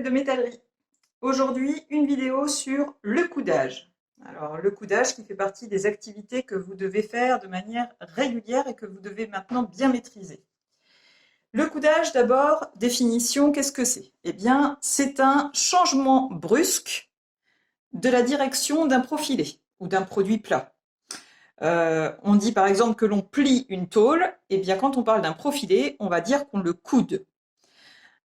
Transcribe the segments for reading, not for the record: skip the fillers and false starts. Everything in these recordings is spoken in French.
Elisabeth de Métallerie. Aujourd'hui, une vidéo sur le coudage. Alors, le coudage qui fait partie des activités que vous devez faire de manière régulière et que vous devez maintenant bien maîtriser. Le coudage, d'abord, définition, qu'est-ce que c'est? Eh bien, c'est un changement brusque de la direction d'un profilé ou d'un produit plat. On dit par exemple que l'on plie une tôle, et bien quand on parle d'un profilé, on va dire qu'on le coude.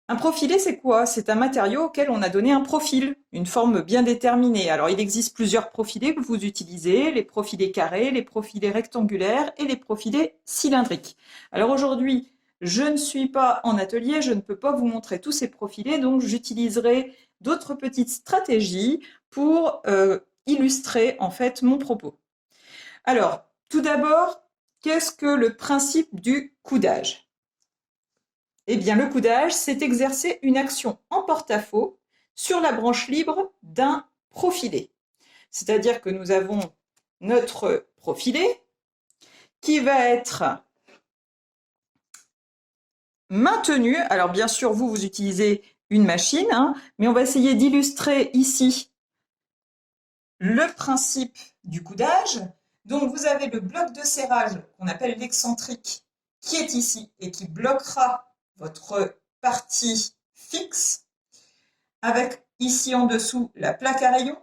Un profilé, c'est quoi? C'est un matériau auquel on a donné un profil, une forme bien déterminée. Alors, il existe plusieurs profilés que vous utilisez, les profilés carrés, les profilés rectangulaires et les profilés cylindriques. Alors aujourd'hui, je ne suis pas en atelier, je ne peux pas vous montrer tous ces profilés, donc j'utiliserai d'autres petites stratégies pour illustrer en fait mon propos. Alors, tout d'abord, qu'est-ce que le principe du coudage? Eh bien, le coudage, c'est exercer une action en porte-à-faux sur la branche libre d'un profilé. C'est-à-dire que nous avons notre profilé qui va être maintenu. Alors, bien sûr, vous utilisez une machine, mais on va essayer d'illustrer ici le principe du coudage. Donc, vous avez le bloc de serrage qu'on appelle l'excentrique qui est ici et qui bloquera votre partie fixe, avec ici en dessous la plaque à rayons,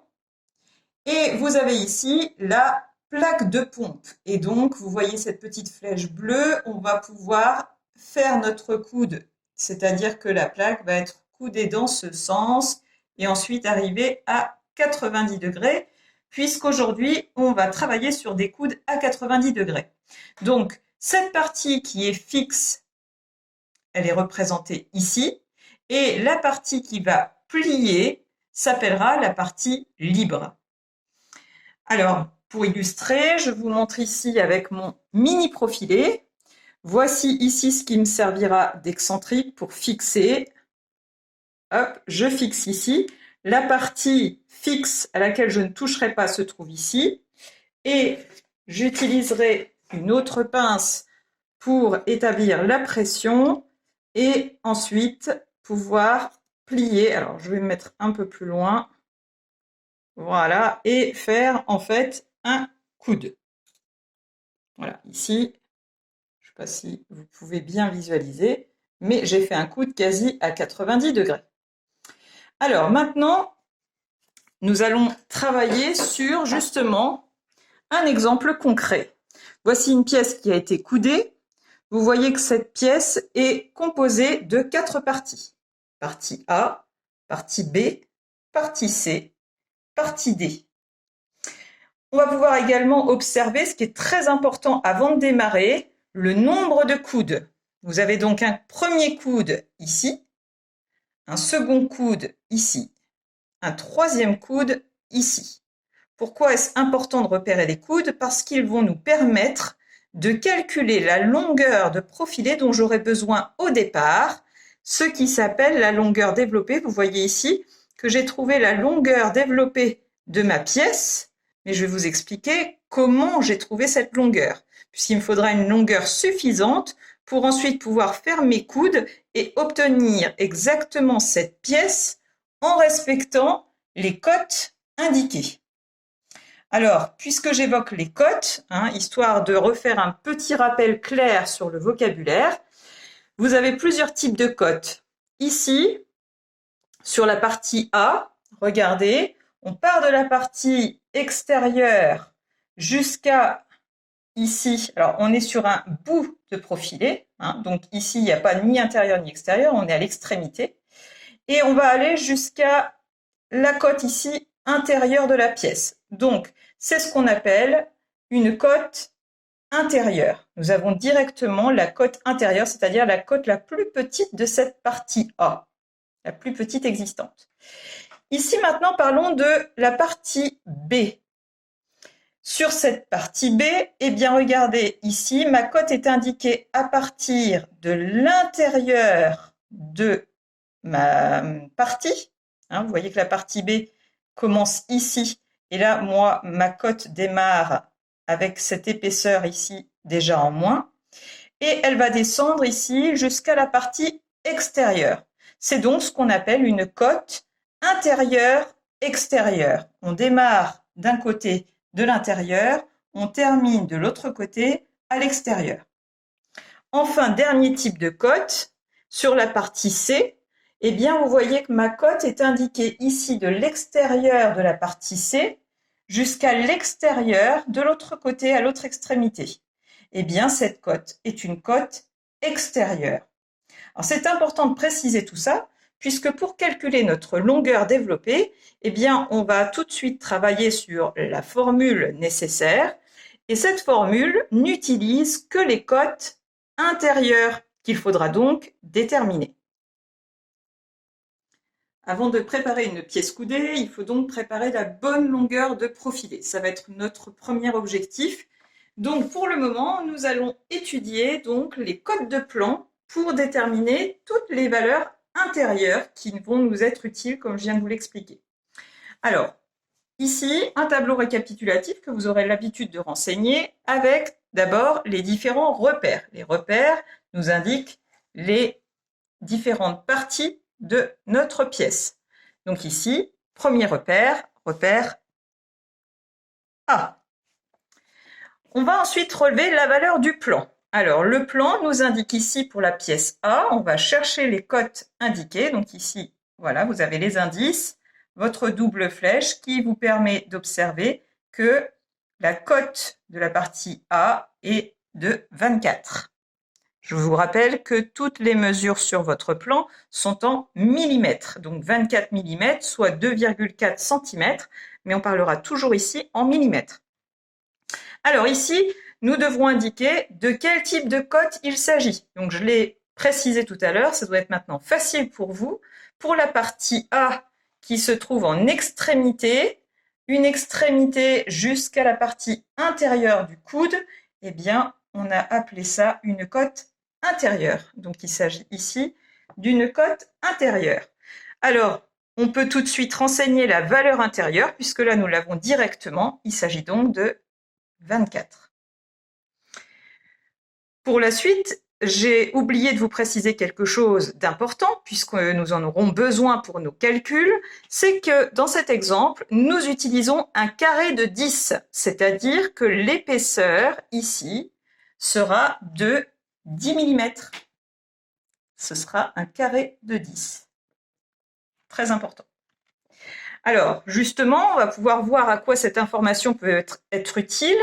et vous avez ici la plaque de pompe. Et donc, vous voyez cette petite flèche bleue, on va pouvoir faire notre coude, c'est-à-dire que la plaque va être coudée dans ce sens, et ensuite arriver à 90 degrés, puisqu'aujourd'hui, on va travailler sur des coudes à 90 degrés. Donc, cette partie qui est fixe, elle est représentée ici, et la partie qui va plier s'appellera la partie libre. Alors, pour illustrer, je vous montre ici avec mon mini profilé. Voici ici ce qui me servira d'excentrique pour fixer. Hop, je fixe ici. La partie fixe à laquelle je ne toucherai pas se trouve ici. Et j'utiliserai une autre pince pour établir la pression et ensuite pouvoir plier. Alors, je vais me mettre un peu plus loin. Voilà, et faire en fait un coude. Voilà, ici, je ne sais pas si vous pouvez bien visualiser, mais j'ai fait un coude quasi à 90 degrés. Alors maintenant, nous allons travailler sur justement un exemple concret. Voici une pièce qui a été coudée. Vous voyez que cette pièce est composée de 4 parties. Partie A, partie B, partie C, partie D. On va pouvoir également observer ce qui est très important avant de démarrer, le nombre de coudes. Vous avez donc un premier coude ici, un second coude ici, un troisième coude ici. Pourquoi est-ce important de repérer les coudes? Parce qu'ils vont nous permettre de calculer la longueur de profilé dont j'aurai besoin au départ, ce qui s'appelle la longueur développée. Vous voyez ici que j'ai trouvé la longueur développée de ma pièce, mais je vais vous expliquer comment j'ai trouvé cette longueur, puisqu'il me faudra une longueur suffisante pour ensuite pouvoir faire mes coudes et obtenir exactement cette pièce en respectant les cotes indiquées. Alors, puisque j'évoque les cotes, histoire de refaire un petit rappel clair sur le vocabulaire, vous avez plusieurs types de cotes. Ici, sur la partie A, regardez, on part de la partie extérieure jusqu'à ici. Alors, on est sur un bout de profilé, donc ici, il n'y a pas ni intérieur ni extérieur, on est à l'extrémité. Et on va aller jusqu'à la cote ici, intérieure de la pièce. Donc, c'est ce qu'on appelle une cote intérieure. Nous avons directement la cote intérieure, c'est-à-dire la cote la plus petite de cette partie A, la plus petite existante. Ici, maintenant, parlons de la partie B. Sur cette partie B, eh bien, regardez ici, ma cote est indiquée à partir de l'intérieur de ma partie. Vous voyez que la partie B commence ici. Et là, moi, ma cote démarre avec cette épaisseur ici déjà en moins. Et elle va descendre ici jusqu'à la partie extérieure. C'est donc ce qu'on appelle une cote intérieure-extérieure. On démarre d'un côté de l'intérieur, on termine de l'autre côté à l'extérieur. Enfin, dernier type de cote, sur la partie C, eh bien, vous voyez que ma cote est indiquée ici de l'extérieur de la partie C jusqu'à l'extérieur de l'autre côté, à l'autre extrémité. Eh bien, cette cote est une cote extérieure. Alors, c'est important de préciser tout ça, puisque pour calculer notre longueur développée, eh bien, on va tout de suite travailler sur la formule nécessaire. Et cette formule n'utilise que les cotes intérieures qu'il faudra donc déterminer. Avant de préparer une pièce coudée, il faut donc préparer la bonne longueur de profilé. Ça va être notre premier objectif. Donc pour le moment, nous allons étudier donc les cotes de plan pour déterminer toutes les valeurs intérieures qui vont nous être utiles, comme je viens de vous l'expliquer. Alors, ici, un tableau récapitulatif que vous aurez l'habitude de renseigner avec d'abord les différents repères. Les repères nous indiquent les différentes parties de notre pièce. Donc ici, premier repère, repère A. On va ensuite relever la valeur du plan. Alors, le plan nous indique ici pour la pièce A, on va chercher les cotes indiquées. Donc ici, voilà, vous avez les indices, votre double flèche qui vous permet d'observer que la cote de la partie A est de 24. Je vous rappelle que toutes les mesures sur votre plan sont en millimètres, donc 24 mm, soit 2,4 cm, mais on parlera toujours ici en millimètres. Alors ici, nous devrons indiquer de quel type de cote il s'agit. Donc je l'ai précisé tout à l'heure, ça doit être maintenant facile pour vous. Pour la partie A qui se trouve en extrémité, une extrémité jusqu'à la partie intérieure du coude, eh bien, on a appelé ça une cote intérieure. Donc il s'agit ici d'une cote intérieure. Alors, on peut tout de suite renseigner la valeur intérieure, puisque là nous l'avons directement. Il s'agit donc de 24. Pour la suite, j'ai oublié de vous préciser quelque chose d'important, puisque nous en aurons besoin pour nos calculs, c'est que dans cet exemple, nous utilisons un carré de 10, c'est-à-dire que l'épaisseur ici sera de 10 mm. Ce sera un carré de 10. Très important. Alors, justement, on va pouvoir voir à quoi cette information peut être utile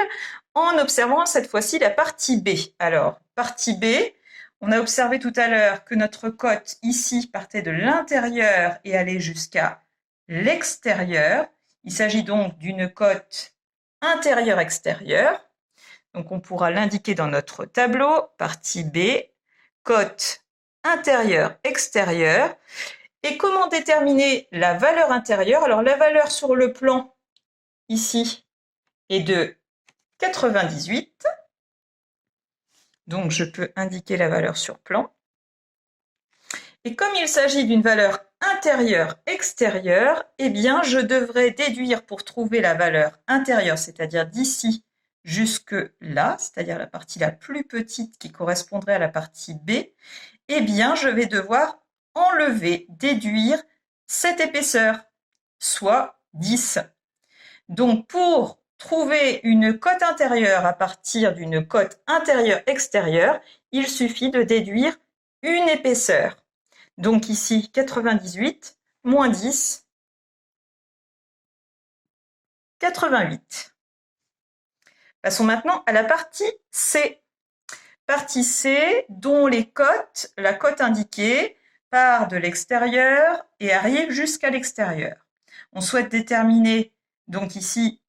en observant cette fois-ci la partie B. Alors, partie B, on a observé tout à l'heure que notre cote ici partait de l'intérieur et allait jusqu'à l'extérieur. Il s'agit donc d'une cote intérieure-extérieure. Donc, on pourra l'indiquer dans notre tableau, partie B, cote intérieure-extérieure. Et comment déterminer la valeur intérieure? Alors, la valeur sur le plan, ici, est de 98. Donc, je peux indiquer la valeur sur plan. Et comme il s'agit d'une valeur intérieure-extérieure, eh bien, je devrais déduire pour trouver la valeur intérieure, c'est-à-dire d'ici jusque là, c'est-à-dire la partie la plus petite qui correspondrait à la partie B, eh bien, je vais devoir enlever, déduire cette épaisseur, soit 10. Donc, pour trouver une cote intérieure à partir d'une cote intérieure-extérieure, il suffit de déduire une épaisseur. Donc ici, 98 moins 10, 88. Passons maintenant à la partie C. Partie C, dont la cote indiquée part de l'extérieur et arrive jusqu'à l'extérieur. On souhaite déterminer, donc ici,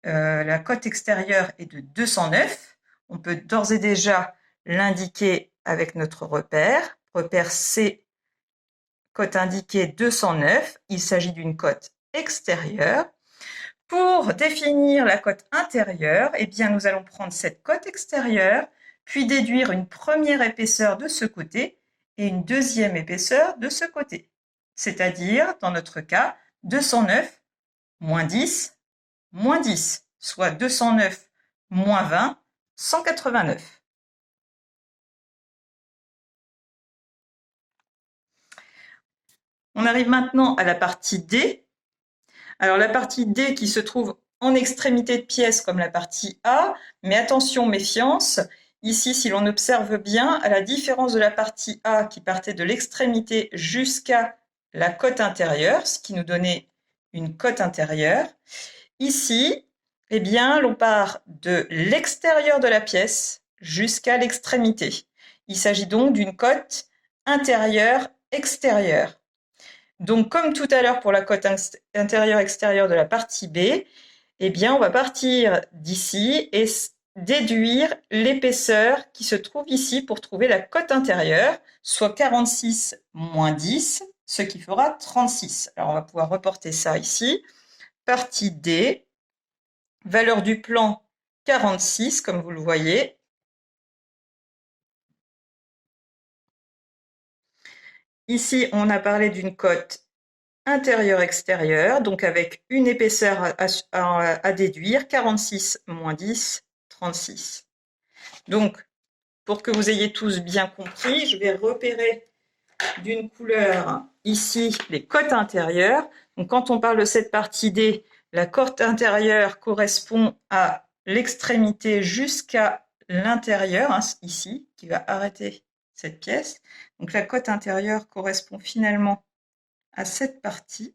la cote extérieure est de 209. On peut d'ores et déjà l'indiquer avec notre repère. Repère C, cote indiquée 209. Il s'agit d'une cote extérieure. Pour définir la cote intérieure, eh bien, nous allons prendre cette cote extérieure, puis déduire une première épaisseur de ce côté et une deuxième épaisseur de ce côté. C'est-à-dire, dans notre cas, 209 moins 10, soit 209 moins 20, 189. On arrive maintenant à la partie D. Alors la partie D qui se trouve en extrémité de pièce comme la partie A, mais attention, méfiance. Ici, si l'on observe bien, à la différence de la partie A qui partait de l'extrémité jusqu'à la côte intérieure, ce qui nous donnait une côte intérieure, ici, eh bien, l'on part de l'extérieur de la pièce jusqu'à l'extrémité. Il s'agit donc d'une côte intérieure-extérieure. Donc, comme tout à l'heure pour la côte intérieure-extérieure de la partie B, eh bien, on va partir d'ici et déduire l'épaisseur qui se trouve ici pour trouver la côte intérieure, soit 46 moins 10, ce qui fera 36. Alors, on va pouvoir reporter ça ici. Partie D, valeur du plan 46, comme vous le voyez. Ici, on a parlé d'une côte intérieur-extérieur, donc avec une épaisseur à déduire, 46 moins 10, 36. Donc, pour que vous ayez tous bien compris, je vais repérer d'une couleur ici les côtes intérieures. Donc, quand on parle de cette partie D, la côte intérieure correspond à l'extrémité jusqu'à l'intérieur, hein, ici, qui va arrêter cette pièce. Donc, la côte intérieure correspond finalement à cette partie.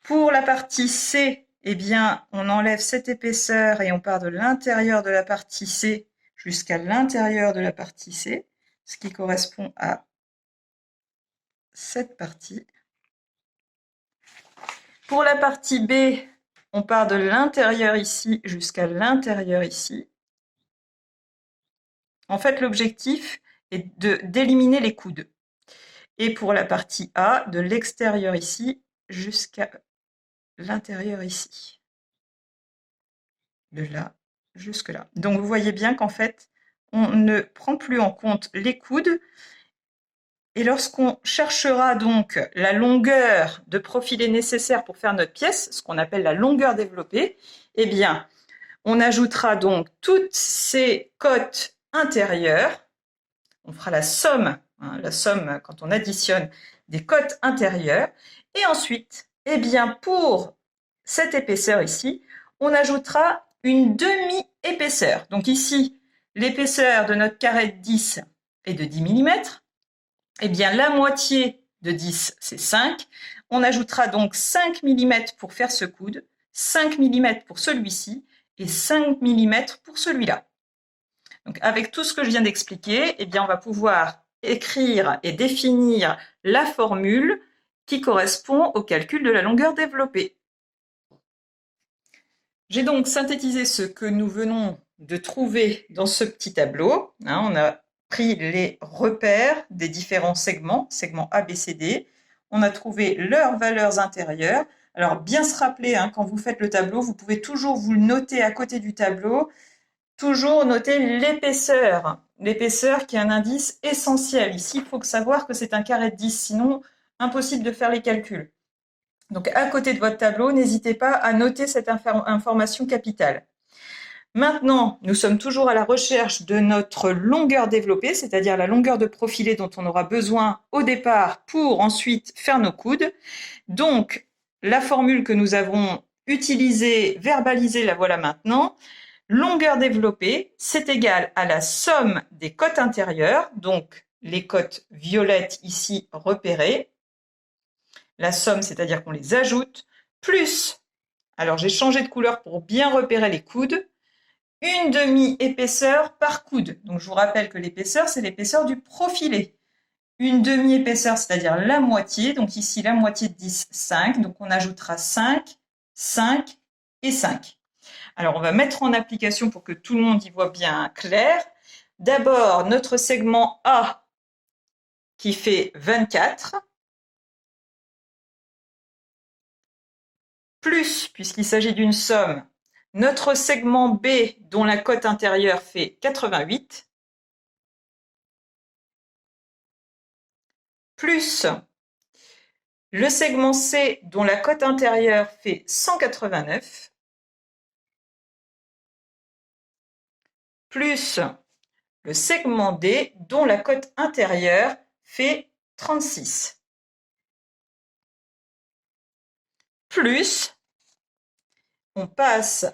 Pour la partie C, eh bien, on enlève cette épaisseur et on part de l'intérieur de la partie C jusqu'à l'intérieur de la partie C, ce qui correspond à cette partie. Pour la partie B, on part de l'intérieur ici jusqu'à l'intérieur ici. En fait, l'objectif est d'éliminer les coudes. Et pour la partie A, de l'extérieur ici jusqu'à l'intérieur ici. De là jusque là. Donc vous voyez bien qu'en fait, on ne prend plus en compte les coudes. Et lorsqu'on cherchera donc la longueur de profilé nécessaire pour faire notre pièce, ce qu'on appelle la longueur développée, eh bien, on ajoutera donc toutes ces côtes intérieures. On fera la somme quand on additionne des côtes intérieures. Et ensuite, eh bien, pour cette épaisseur ici, on ajoutera une demi-épaisseur. Donc ici, l'épaisseur de notre carré de 10 est de 10 mm. Eh bien, la moitié de 10, c'est 5. On ajoutera donc 5 mm pour faire ce coude, 5 mm pour celui-ci et 5 mm pour celui-là. Donc, avec tout ce que je viens d'expliquer, eh bien, on va pouvoir écrire et définir la formule qui correspond au calcul de la longueur développée. J'ai donc synthétisé ce que nous venons de trouver dans ce petit tableau. On a pris les repères des différents segments A, B, C, D. On a trouvé leurs valeurs intérieures. Alors, bien se rappeler, quand vous faites le tableau, vous pouvez toujours vous le noter à côté du tableau. Toujours noter l'épaisseur. L'épaisseur qui est un indice essentiel. Ici, il faut savoir que c'est un carré de 10, sinon impossible de faire les calculs. Donc, à côté de votre tableau, n'hésitez pas à noter cette information capitale. Maintenant, nous sommes toujours à la recherche de notre longueur développée, c'est-à-dire la longueur de profilé dont on aura besoin au départ pour ensuite faire nos coudes. Donc, la formule que nous avons utilisée, verbalisée, la voilà maintenant. Longueur développée, c'est égal à la somme des côtes intérieures, donc les côtes violettes ici repérées. La somme, c'est-à-dire qu'on les ajoute, plus, alors j'ai changé de couleur pour bien repérer les coudes, une demi-épaisseur par coude. Donc je vous rappelle que l'épaisseur, c'est l'épaisseur du profilé. Une demi-épaisseur, c'est-à-dire la moitié. Donc ici, la moitié de 10, 5. Donc on ajoutera 5, 5 et 5. Alors on va mettre en application pour que tout le monde y voit bien clair. D'abord, notre segment A qui fait 24. Plus, puisqu'il s'agit d'une somme, notre segment B dont la cote intérieure fait 88, plus le segment C dont la cote intérieure fait 189, plus le segment D dont la cote intérieure fait 36. plus on passe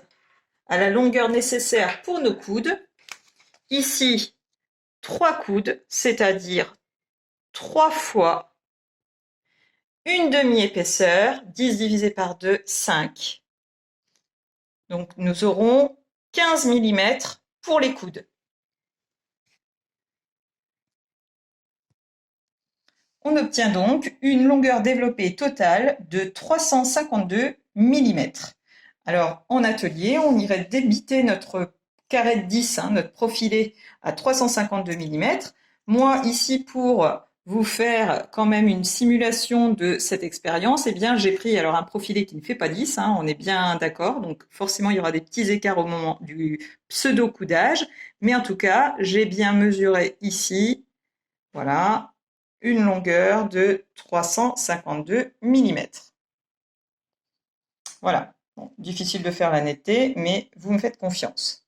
à la longueur nécessaire pour nos coudes. Ici, 3 coudes, c'est-à-dire 3 fois une demi-épaisseur, 10 divisé par 2, 5. Donc, nous aurons 15 mm pour les coudes. On obtient donc une longueur développée totale de 352 mm. Alors, en atelier, on irait débiter notre carré de 10, notre profilé à 352 mm. Moi, ici, pour vous faire quand même une simulation de cette expérience, eh bien, j'ai pris alors un profilé qui ne fait pas 10, on est bien d'accord, donc forcément, il y aura des petits écarts au moment du pseudo-coudage, mais en tout cas, j'ai bien mesuré ici, voilà, une longueur de 352 mm. Voilà. Bon, difficile de faire la netteté, mais vous me faites confiance.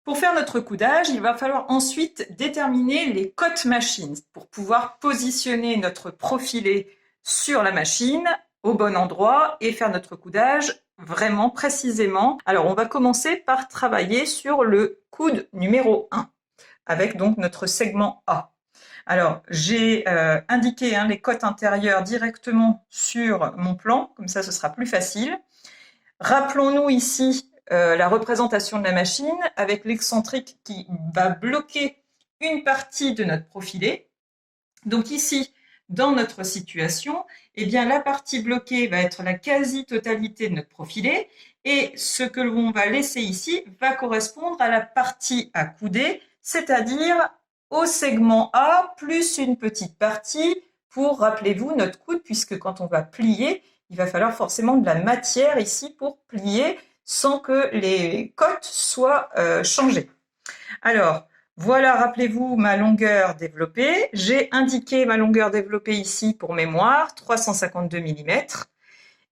Pour faire notre coudage, il va falloir ensuite déterminer les cotes machines pour pouvoir positionner notre profilé sur la machine au bon endroit et faire notre coudage vraiment précisément. Alors, on va commencer par travailler sur le coude numéro 1 avec donc notre segment A. Alors, j'ai indiqué les cotes intérieures directement sur mon plan, comme ça ce sera plus facile. Rappelons-nous ici la représentation de la machine avec l'excentrique qui va bloquer une partie de notre profilé. Donc ici, dans notre situation, eh bien, la partie bloquée va être la quasi-totalité de notre profilé et ce que l'on va laisser ici va correspondre à la partie à couder, c'est-à-dire au segment A plus une petite partie pour, rappelez-vous, notre coude, puisque quand on va plier, il va falloir forcément de la matière ici pour plier sans que les cotes soient changées. Alors, voilà, rappelez-vous ma longueur développée. J'ai indiqué ma longueur développée ici pour mémoire, 352 mm.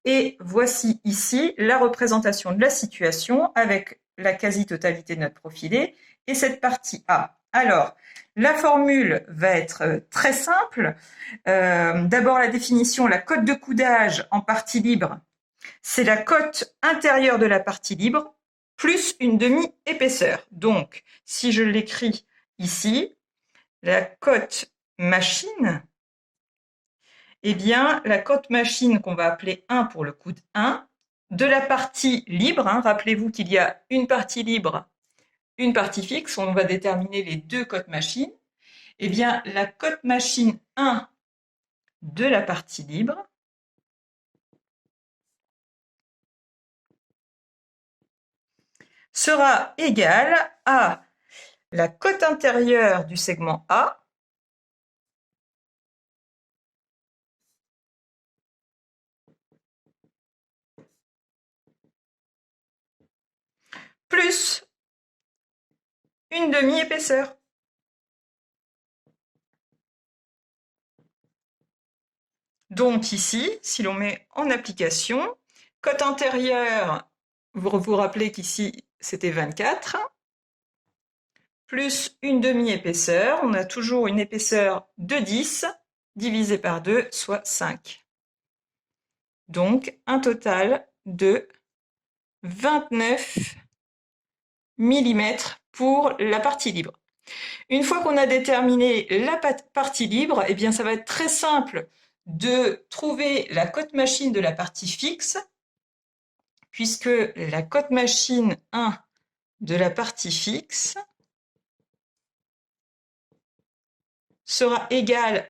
Et voici ici la représentation de la situation avec la quasi-totalité de notre profilé et cette partie A. Alors, la formule va être très simple. D'abord, la définition, la cote de coudage en partie libre, c'est la cote intérieure de la partie libre plus une demi-épaisseur. Donc, si je l'écris ici, la cote machine, eh bien, la cote machine qu'on va appeler 1 pour le coude 1, de la partie libre, rappelez-vous qu'il y a une partie libre, une partie fixe, on va déterminer les deux cotes machines, eh bien, la cote machine 1 de la partie libre sera égale à la cote intérieure du segment A plus une demi-épaisseur. Donc ici, si l'on met en application, cote intérieure, vous vous rappelez qu'ici c'était 24, plus une demi-épaisseur, on a toujours une épaisseur de 10, divisé par 2, soit 5. Donc un total de 29 mm pour la partie libre. Une fois qu'on a déterminé la partie libre, eh bien ça va être très simple de trouver la cote machine de la partie fixe, puisque la cote machine 1 de la partie fixe sera égale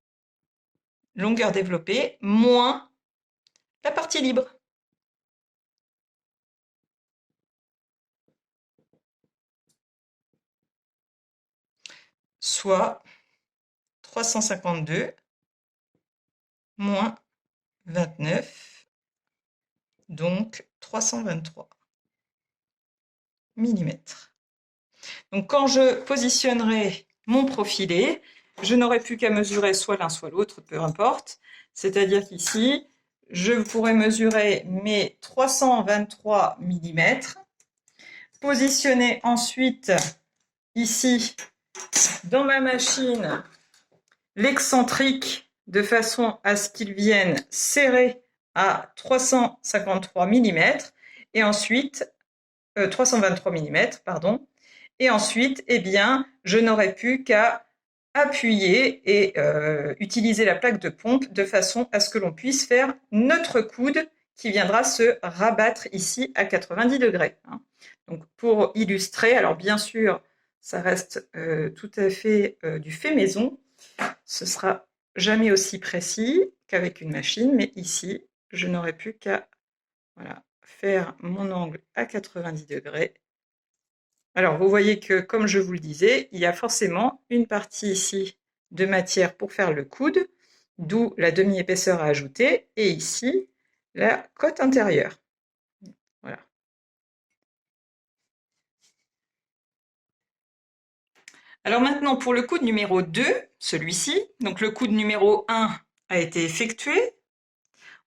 longueur développée moins la partie libre. Soit 352 moins 29, donc 323 mm. Donc quand je positionnerai mon profilé, je n'aurai plus qu'à mesurer soit l'un soit l'autre, peu importe. C'est-à-dire qu'ici, je pourrais mesurer mes 323 mm, positionner ensuite ici dans ma machine l'excentrique de façon à ce qu'il vienne serrer à 353 mm et ensuite 323 mm, pardon. Et ensuite, eh bien, je n'aurai plus qu'à appuyer et utiliser la plaque de pompe de façon à ce que l'on puisse faire notre coude qui viendra se rabattre ici à 90 degrés. Donc, pour illustrer, alors bien sûr, ça reste tout à fait du fait maison. Ce sera jamais aussi précis qu'avec une machine, mais ici, je n'aurai plus qu'à voilà, faire mon angle à 90 degrés. Alors, vous voyez que, comme je vous le disais, il y a forcément une partie ici de matière pour faire le coude, d'où la demi-épaisseur à ajouter, et ici, la cotte intérieure. Voilà. Alors maintenant, pour le coude numéro 2, celui-ci, donc le coude numéro 1 a été effectué.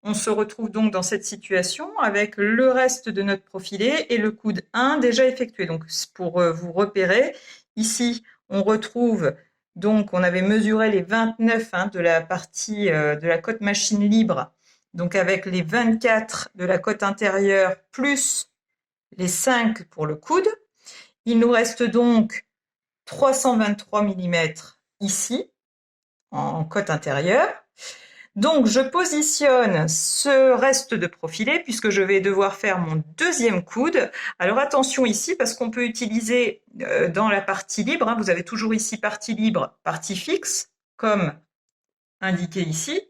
On se retrouve donc dans cette situation avec le reste de notre profilé et le coude 1 déjà effectué. Donc pour vous repérer, ici on retrouve, donc on avait mesuré les 29 de la partie de la cotte machine libre, donc avec les 24 de la cotte intérieure plus les 5 pour le coude. Il nous reste donc 323 mm ici en cotte intérieure. Donc, je positionne ce reste de profilé puisque je vais devoir faire mon deuxième coude. Alors, attention ici parce qu'on peut utiliser dans la partie libre, vous avez toujours ici partie libre, partie fixe, comme indiqué ici,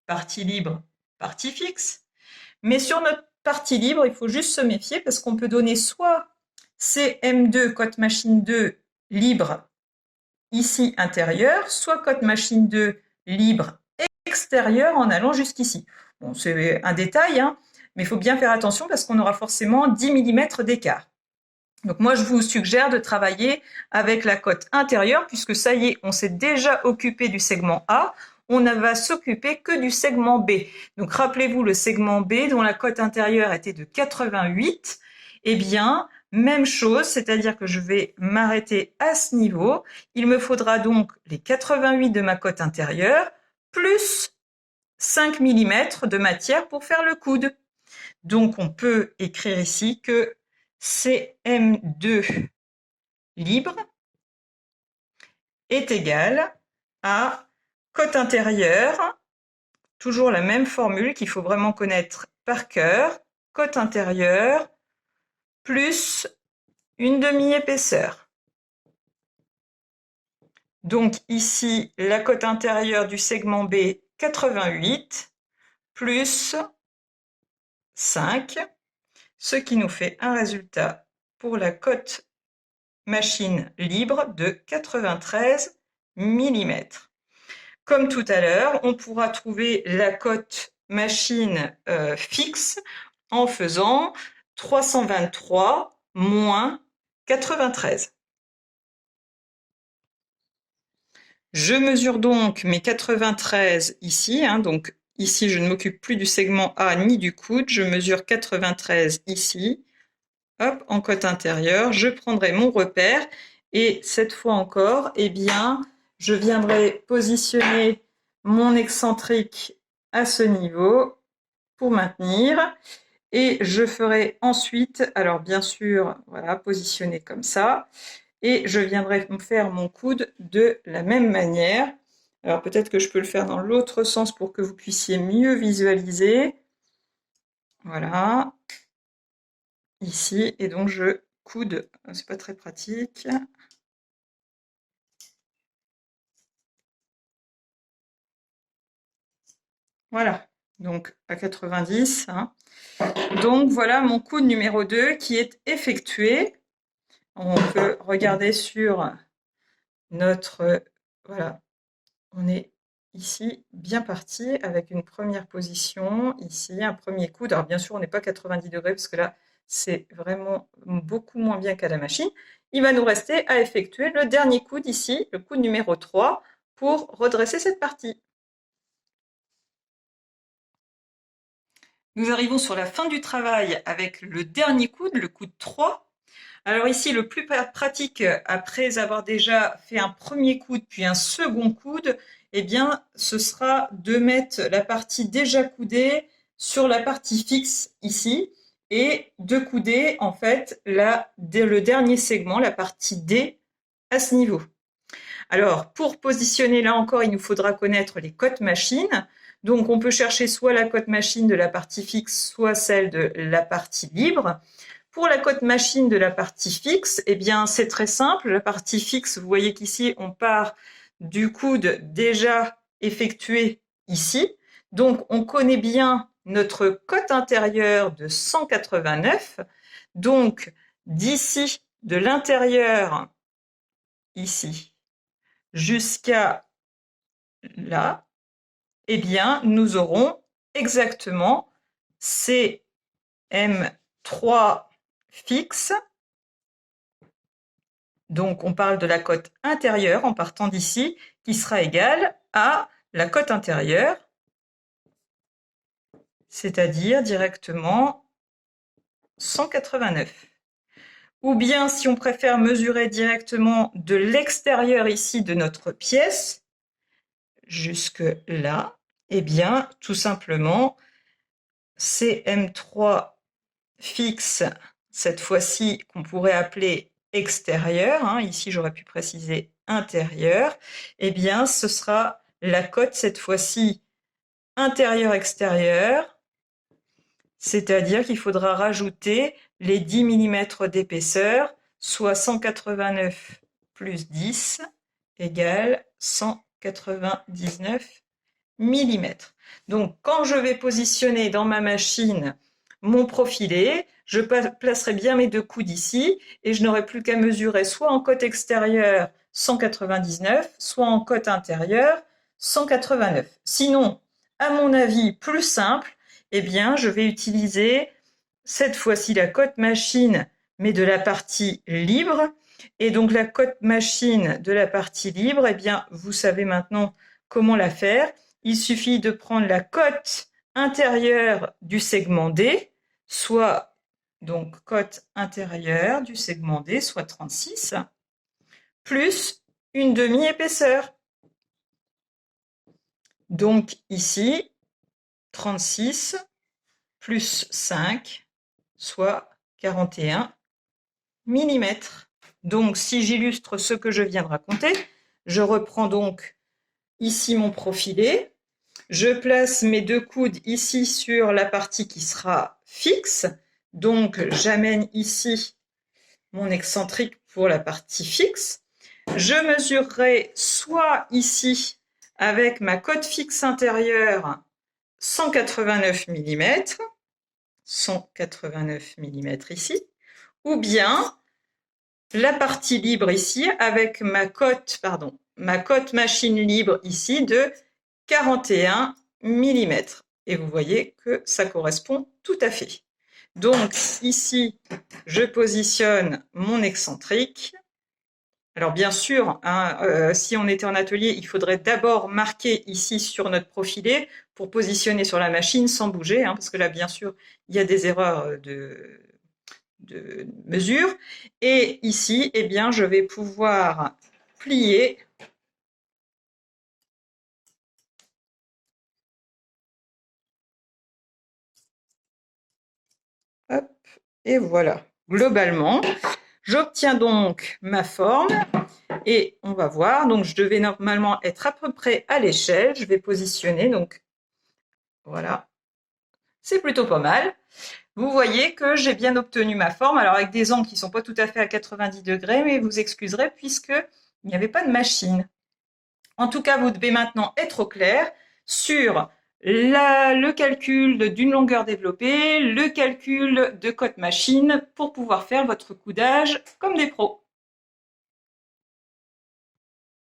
partie libre, partie fixe. Mais sur notre partie libre, il faut juste se méfier parce qu'on peut donner soit CM2, cotte machine 2, libre, ici intérieur, soit cotte machine 2, libre, extérieur en allant jusqu'ici. Bon, c'est un détail, mais il faut bien faire attention parce qu'on aura forcément 10 mm d'écart. Donc moi, je vous suggère de travailler avec la cotte intérieure puisque ça y est, on s'est déjà occupé du segment A, on ne va s'occuper que du segment B. Donc rappelez-vous le segment B dont la cotte intérieure était de 88, eh bien, même chose, c'est-à-dire que je vais m'arrêter à ce niveau. Il me faudra donc les 88 de ma cotte intérieure plus 5 mm de matière pour faire le coude. Donc, on peut écrire ici que CM2 libre est égal à cotte intérieure, toujours la même formule qu'il faut vraiment connaître par cœur, cotte intérieure plus une demi-épaisseur. Donc ici, la cotte intérieure du segment B, 88, plus 5, ce qui nous fait un résultat pour la cotte machine libre de 93 mm. Comme tout à l'heure, on pourra trouver la cotte machine fixe en faisant 323 moins 93. Je mesure donc mes 93 ici, donc ici je ne m'occupe plus du segment A ni du coude, je mesure 93 ici, hop, en cotte intérieure, je prendrai mon repère et cette fois encore, eh bien, je viendrai positionner mon excentrique à ce niveau pour maintenir et je ferai ensuite, alors bien sûr, voilà, positionner comme ça, et je viendrai faire mon coude de la même manière. Alors peut-être que je peux le faire dans l'autre sens pour que vous puissiez mieux visualiser. Voilà. Ici, et donc je coude, c'est pas très pratique. Voilà, donc à 90. Donc voilà mon coude numéro 2 qui est effectué. On peut regarder sur notre... Voilà, on est ici bien parti avec une première position, ici un premier coude. Alors bien sûr, on n'est pas 90 degrés parce que là, c'est vraiment beaucoup moins bien qu'à la machine. Il va nous rester à effectuer le dernier coude ici, le coude numéro 3, pour redresser cette partie. Nous arrivons sur la fin du travail avec le dernier coude, le coude 3. Alors ici, le plus pratique, après avoir déjà fait un premier coude puis un second coude, eh bien, ce sera de mettre la partie déjà coudée sur la partie fixe ici et de couder en fait le dernier segment, la partie D, à ce niveau. Alors, pour positionner, là encore, il nous faudra connaître les cotes machines. Donc, on peut chercher soit la cote machine de la partie fixe, soit celle de la partie libre. Pour la cote machine de la partie fixe, eh bien, c'est très simple. La partie fixe, vous voyez qu'ici, on part du coude déjà effectué ici. Donc, on connaît bien notre cote intérieure de 189. Donc, d'ici, de l'intérieur, ici, jusqu'à là, eh bien, nous aurons exactement CM3 fixe. Donc, on parle de la cote intérieure en partant d'ici, qui sera égale à la cote intérieure, c'est-à-dire directement 189. Ou bien, si on préfère mesurer directement de l'extérieur ici de notre pièce, jusque là, eh bien, tout simplement, CM3 fixe, cette fois-ci, qu'on pourrait appeler extérieur, hein, ici j'aurais pu préciser intérieur, eh bien, ce sera la cote, cette fois-ci, intérieur-extérieur, c'est-à-dire qu'il faudra rajouter les 10 mm d'épaisseur, soit 189 plus 10 égale 199 mm. Donc, quand je vais positionner dans ma machine mon profilé, je placerai bien mes deux coudes ici et je n'aurai plus qu'à mesurer soit en cote extérieure 199, soit en cote intérieure 189. Sinon, à mon avis, plus simple, eh bien, je vais utiliser cette fois-ci la cote machine, mais de la partie libre. Et donc, la cote machine de la partie libre, eh bien, vous savez maintenant comment la faire. Il suffit de prendre la cote intérieure du segment D, soit donc cote intérieure du segment D, soit 36, plus une demi-épaisseur. Donc ici, 36 plus 5, soit 41 mm. Donc si j'illustre ce que je viens de raconter, je reprends donc ici mon profilé. Je place mes deux coudes ici sur la partie qui sera fixe. Donc, j'amène ici mon excentrique pour la partie fixe. Je mesurerai soit ici avec ma cote fixe intérieure 189 mm, 189 mm ici, ou bien la partie libre ici avec ma cote machine libre ici de 41 mm. Et vous voyez que ça correspond tout à fait. Donc ici, je positionne mon excentrique. Alors bien sûr, hein, si on était en atelier, il faudrait d'abord marquer ici sur notre profilé pour positionner sur la machine sans bouger, hein, parce que là, bien sûr, il y a des erreurs de mesure. Et ici, eh bien, je vais pouvoir plier hop, et voilà. Globalement, j'obtiens donc ma forme et on va voir. Donc, je devais normalement être à peu près à l'échelle. Je vais positionner. Donc, voilà. C'est plutôt pas mal. Vous voyez que j'ai bien obtenu ma forme. Alors, avec des angles qui ne sont pas tout à fait à 90 degrés, mais vous excuserez puisqu'il n'y avait pas de machine. En tout cas, vous devez maintenant être au clair sur le calcul d'une longueur développée, le calcul de cote machine pour pouvoir faire votre coudage comme des pros.